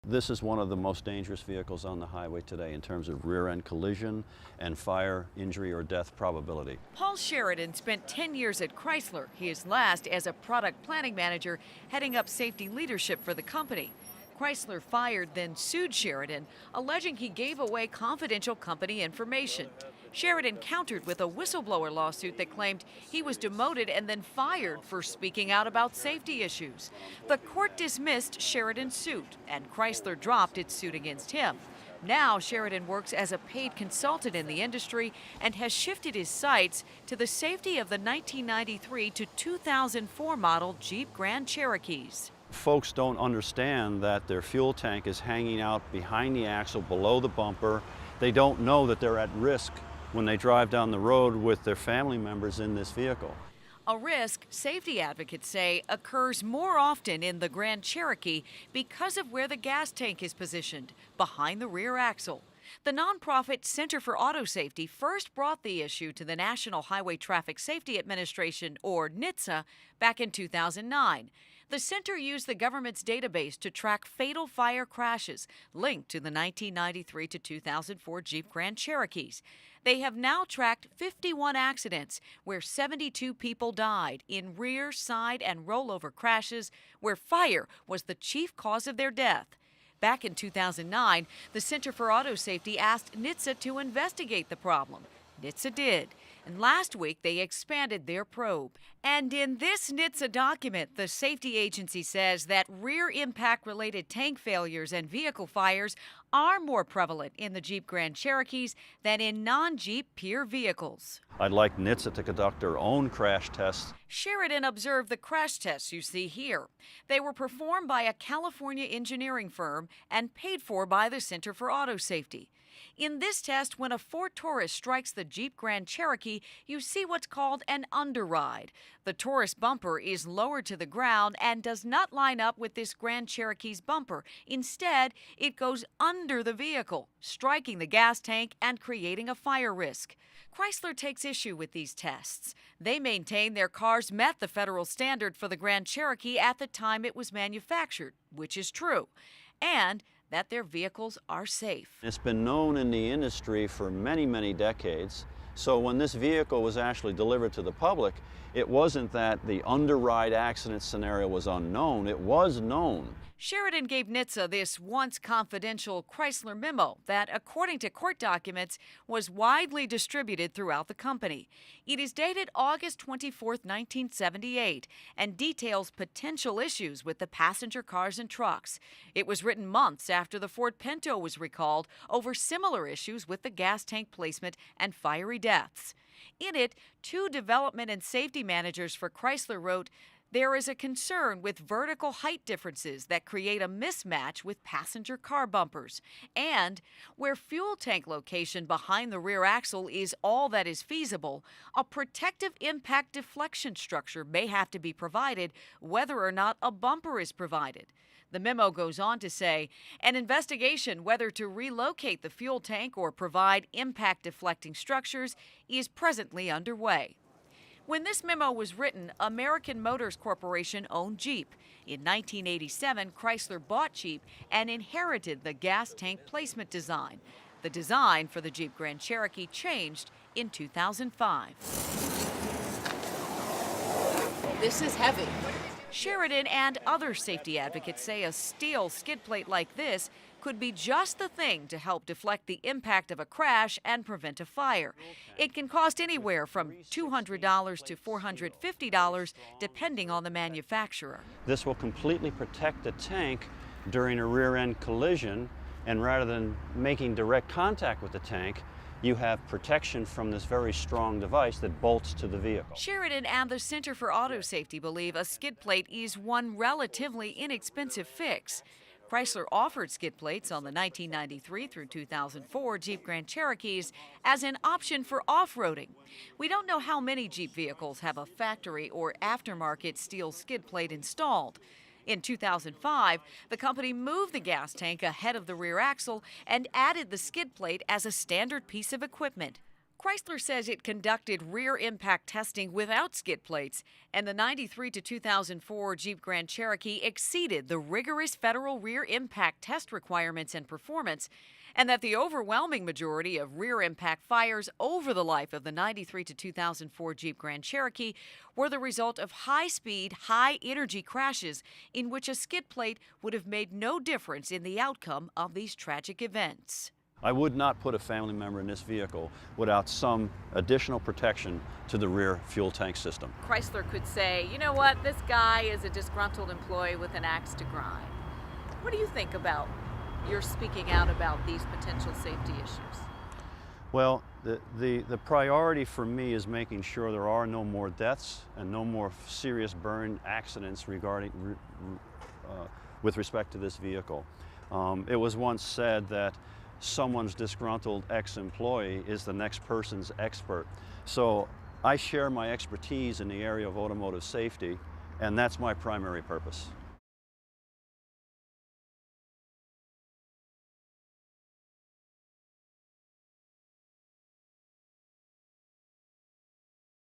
This is one of the most dangerous vehicles on the highway today in terms of rear-end collision and fire, injury, or death probability. Paul Sheridan spent 10 years at Chrysler, his last as a product planning manager heading up safety leadership for the company. Chrysler fired, then sued Sheridan, alleging he gave away confidential company information. Sheridan countered with a whistleblower lawsuit that claimed he was demoted and then fired for speaking out about safety issues. The court dismissed Sheridan's suit, and Chrysler dropped its suit against him. Now Sheridan works as a paid consultant in the industry and has shifted his sights to the safety of the 1993 to 2004 model Jeep Grand Cherokees. Folks don't understand that their fuel tank is hanging out behind the axle below the bumper. They don't know that they're at risk when they drive down the road with their family members in this vehicle. A risk, safety advocates say, occurs more often in the Grand Cherokee because of where the gas tank is positioned, behind the rear axle. The nonprofit Center for Auto Safety first brought the issue to the National Highway Traffic Safety Administration, or NHTSA, back in 2009. The center used the government's database to track fatal fire crashes linked to the 1993 to 2004 Jeep Grand Cherokees. They have now tracked 51 accidents where 72 people died in rear, side, and rollover crashes where fire was the chief cause of their death. Back in 2009, the Center for Auto Safety asked NHTSA to investigate the problem. NHTSA did, and last week they expanded their probe. And in this NHTSA document, the safety agency says that rear impact-related tank failures and vehicle fires are more prevalent in the Jeep Grand Cherokees than in non-Jeep peer vehicles. I'd like NHTSA to conduct their own crash tests. Sheridan observed the crash tests you see here. They were performed by a California engineering firm and paid for by the Center for Auto Safety. In this test, when a Ford Taurus strikes the Jeep Grand Cherokee, you see what's called an underride. The Taurus bumper is lowered to the ground and does not line up with this Grand Cherokee's bumper. Instead, it goes under the vehicle, striking the gas tank and creating a fire risk. Chrysler takes issue with these tests. They maintain their cars met the federal standard for the Grand Cherokee at the time it was manufactured, which is true, and that their vehicles are safe. It's been known in the industry for many, many decades. So when this vehicle was actually delivered to the public, it wasn't that the underride accident scenario was unknown, it was known. Sheridan gave NHTSA this once confidential Chrysler memo that, according to court documents, was widely distributed throughout the company. It is dated August 24, 1978, and details potential issues with the passenger cars and trucks. It was written months after the Ford Pinto was recalled over similar issues with the gas tank placement and fiery deaths. In it, two development and safety managers for Chrysler wrote, "There is a concern with vertical height differences that create a mismatch with passenger car bumpers. And where fuel tank location behind the rear axle is all that is feasible, a protective impact deflection structure may have to be provided whether or not a bumper is provided." The memo goes on to say, an investigation whether to relocate the fuel tank or provide impact deflecting structures is presently underway. When this memo was written, American Motors Corporation owned Jeep. In 1987, Chrysler bought Jeep and inherited the gas tank placement design. The design for the Jeep Grand Cherokee changed in 2005. This is heavy. Sheridan and other safety advocates say a steel skid plate like this could be just the thing to help deflect the impact of a crash and prevent a fire. It can cost anywhere from $200 to $450, depending on the manufacturer. This will completely protect the tank during a rear-end collision, and rather than making direct contact with the tank, you have protection from this very strong device that bolts to the vehicle. Sheridan and the Center for Auto Safety believe a skid plate is one relatively inexpensive fix. Chrysler offered skid plates on the 1993 through 2004 Jeep Grand Cherokees as an option for off-roading. We don't know how many Jeep vehicles have a factory or aftermarket steel skid plate installed. In 2005, the company moved the gas tank ahead of the rear axle and added the skid plate as a standard piece of equipment. Chrysler says it conducted rear impact testing without skid plates, and the 93 to 2004 Jeep Grand Cherokee exceeded the rigorous federal rear impact test requirements and performance, and that the overwhelming majority of rear impact fires over the life of the 93 to 2004 Jeep Grand Cherokee were the result of high-speed, high-energy crashes in which a skid plate would have made no difference in the outcome of these tragic events. I would not put a family member in this vehicle without some additional protection to the rear fuel tank system. Chrysler could say, you know what, this guy is a disgruntled employee with an axe to grind. What do you think about your speaking out about these potential safety issues? Well, the priority for me is making sure there are no more deaths and no more serious burn accidents with respect to this vehicle. It was once said that someone's disgruntled ex-employee is the next person's expert. So I share my expertise in the area of automotive safety, and that's my primary purpose.